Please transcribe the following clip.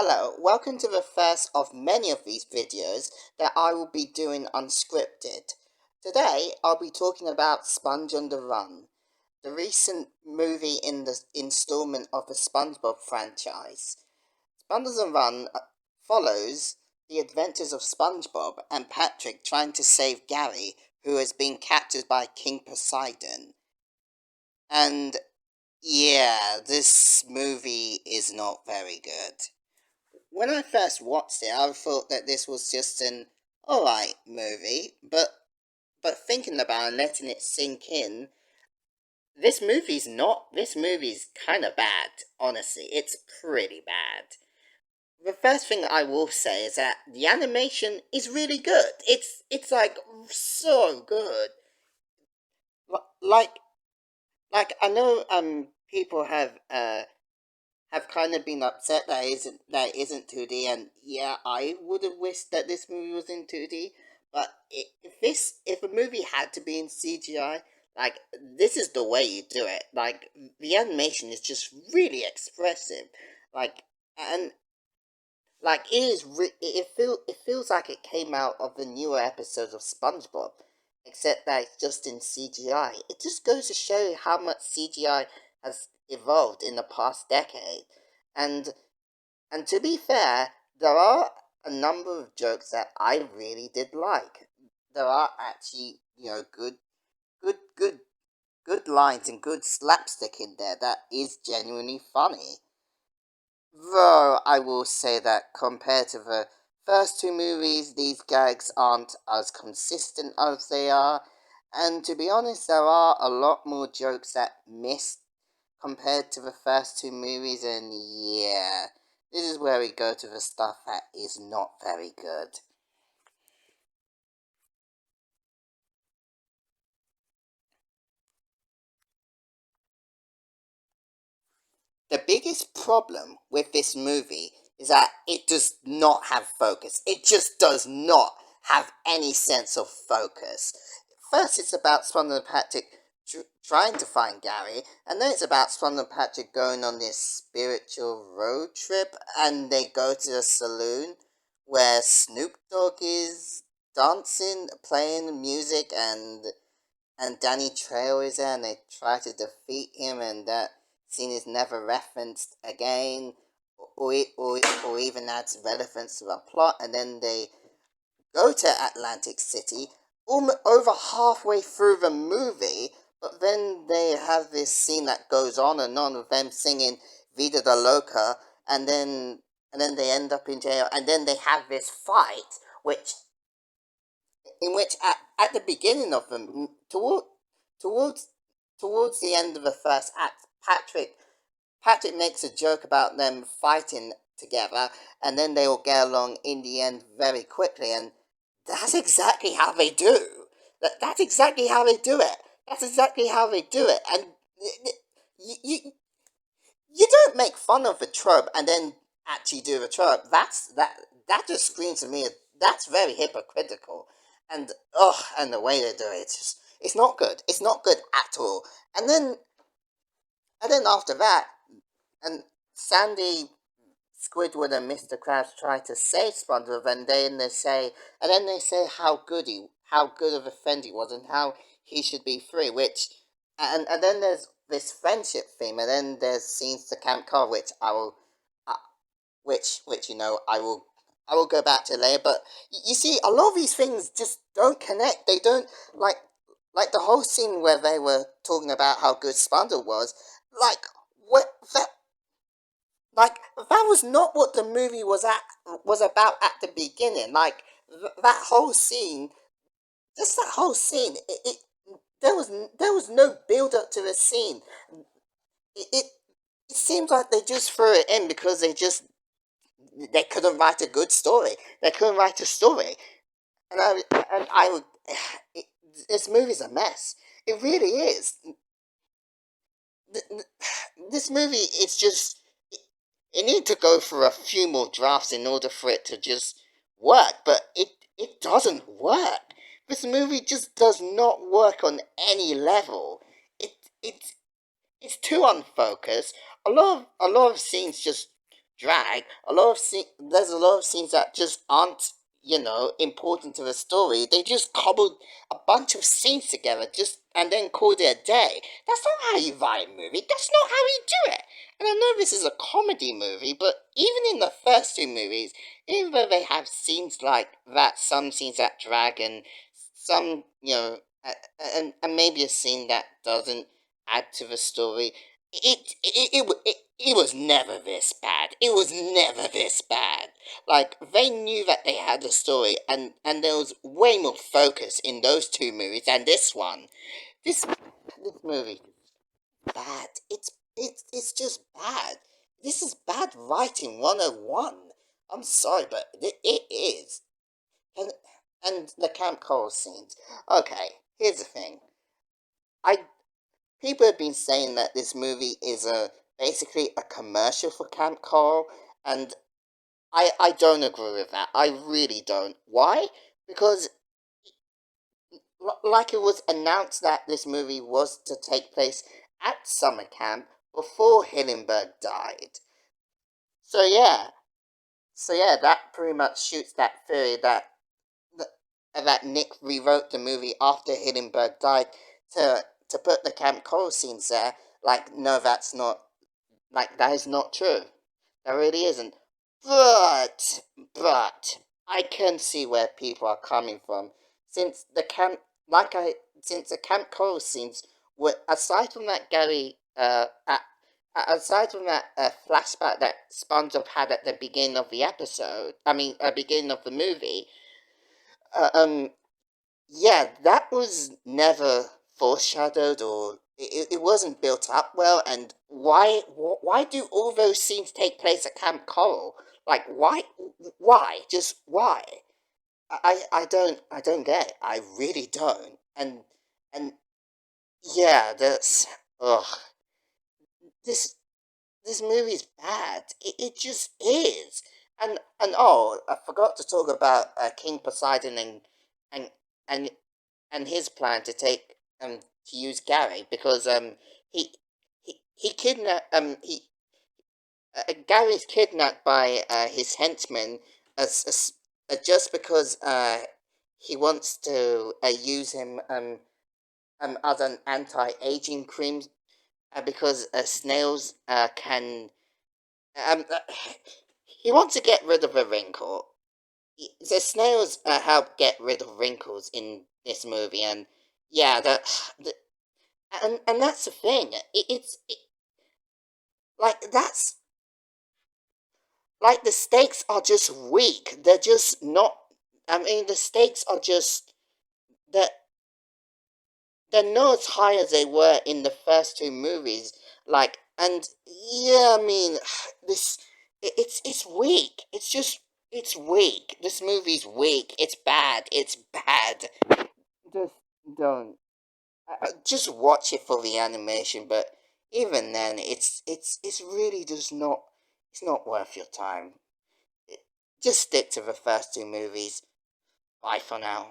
Hello, welcome to the first of many of these videos that I will be doing unscripted. Today, I'll be talking about Sponge on the Run, the recent movie in the installment of the SpongeBob franchise. Sponge on the Run follows the adventures of SpongeBob and Patrick trying to save Gary, who has been captured by King Poseidon. And yeah, this movie is not very good. When I first watched it, I thought that this was just an alright movie, but thinking about it and letting it sink in, this movie's not. This movie's kind of bad. Honestly, it's pretty bad. The first thing I will say is that the animation is really good. It's like so good. Like I know people have kind of been upset that it isn't 2D, and yeah, I would have wished that this movie was in 2D. But if a movie had to be in CGI, like this is the way you do it. Like the animation is just really expressive, like and like it feels like it came out of the newer episodes of SpongeBob, except that it's just in CGI. It just goes to show you how much CGI has evolved in the past decade. And and to be fair, there are a number of jokes that I really did like. There are actually, good good good lines and good slapstick in there that is genuinely funny. Though I will say that compared to the first two movies, these gags aren't as consistent as they are. And to be honest, there are a lot more jokes that miss compared to the first two movies, and yeah, this is where we go to the stuff that is not very good. The biggest problem with this movie is that it does not have focus. It just does not have any sense of focus. First, it's about Swan and Patrick trying to find Gary, and then it's about Swan and Patrick going on this spiritual road trip, and they go to a saloon where Snoop Dogg is dancing, playing music, and Danny Trejo is there, and they try to defeat him, and that scene is never referenced again, or even adds relevance to the plot, and then they go to Atlantic City, over halfway through the movie, but then they have this scene that goes on and on with them singing Vida the Loca, and then they end up in jail, and then they have this fight, which at the beginning of them towards towards the end of the first act, Patrick makes a joke about them fighting together, and then they all get along in the end very quickly, and that's exactly how they do. That's exactly how they do it. That's exactly how they do it, and you you don't make fun of the trope and then actually do the trope. That just screams to me. That's very hypocritical, and and the way they do it, it's not good. It's not good at all. And then after that, and Sandy, Squidward, and Mr. Krabs try to save SpongeBob, and then they say how good of a friend he was, and how he should be free. And then there's this friendship theme, and then there's scenes to Camp Car, uh, which I will go back to later. But you see, a lot of these things just don't connect. They don't like like the whole scene where they were talking about how good SpongeBob was. Like what that that was not what the movie was about at the beginning. Like that whole scene, just that whole scene, there was no build up to the scene. It it seems like they just threw it in because they couldn't write a good story. They couldn't write a story, and I would. It, this movie's a mess. It really is. This movie is just it need to go through a few more drafts in order for it to just work, but it doesn't work. This movie just does not work on any level. It it's too unfocused. A lot of scenes just drag. There's a lot of scenes that just aren't, important to the story. They just cobbled a bunch of scenes together just and then called it a day. That's not how you write a movie. That's not how you do it. And I know this is a comedy movie, but even in the first two movies, even though they have scenes like that, some scenes that drag and some, and maybe a scene that doesn't add to the story, it was never this bad. It was never this bad. Like, they knew that they had a story, and there was way more focus in those two movies than this one. This movie is bad. It's just bad. This is bad writing 101. I'm sorry, but it is. And, and the Camp Coral scenes. Okay, here's the thing. I People have been saying that this movie is basically a commercial for Camp Coral, and I don't agree with that. I really don't. Why? Because like it was announced that this movie was to take place at summer camp before Hillenberg died. So yeah, that pretty much shoots that theory that Nick rewrote the movie after Hillenberg died to put the Camp Coral scenes there. Like, no, that is not true. That really isn't. But I can see where people are coming from, since the camp, since the Camp Coral scenes were aside from that aside from that flashback that SpongeBob had at the beginning of the episode, beginning of the movie, uh, um, yeah, that was never foreshadowed, or it wasn't built up well. And why do all those scenes take place at Camp Coral? Like, why, just why? I don't get it. I really don't. And yeah, that's ugh. This this movie's bad. It just is. And oh, I forgot to talk about King Poseidon and and and his plan to to use Gary, because he he kidnapped Gary's kidnapped by his henchmen, just because he wants to use him as an anti-aging cream, because snails can uh, he wants to get rid of a wrinkle. The snails help get rid of wrinkles in this movie, and yeah, the and that's the thing. Like, that's like, the stakes are just weak. They're just not. The stakes are just that they're not as high as they were in the first two movies. Like, and yeah, this it's weak. It's weak. This movie's weak. It's bad. It's bad. Just don't. Just watch it for the animation, but even then, it's really just not. It's not worth your time. Just stick to the first two movies. Bye for now.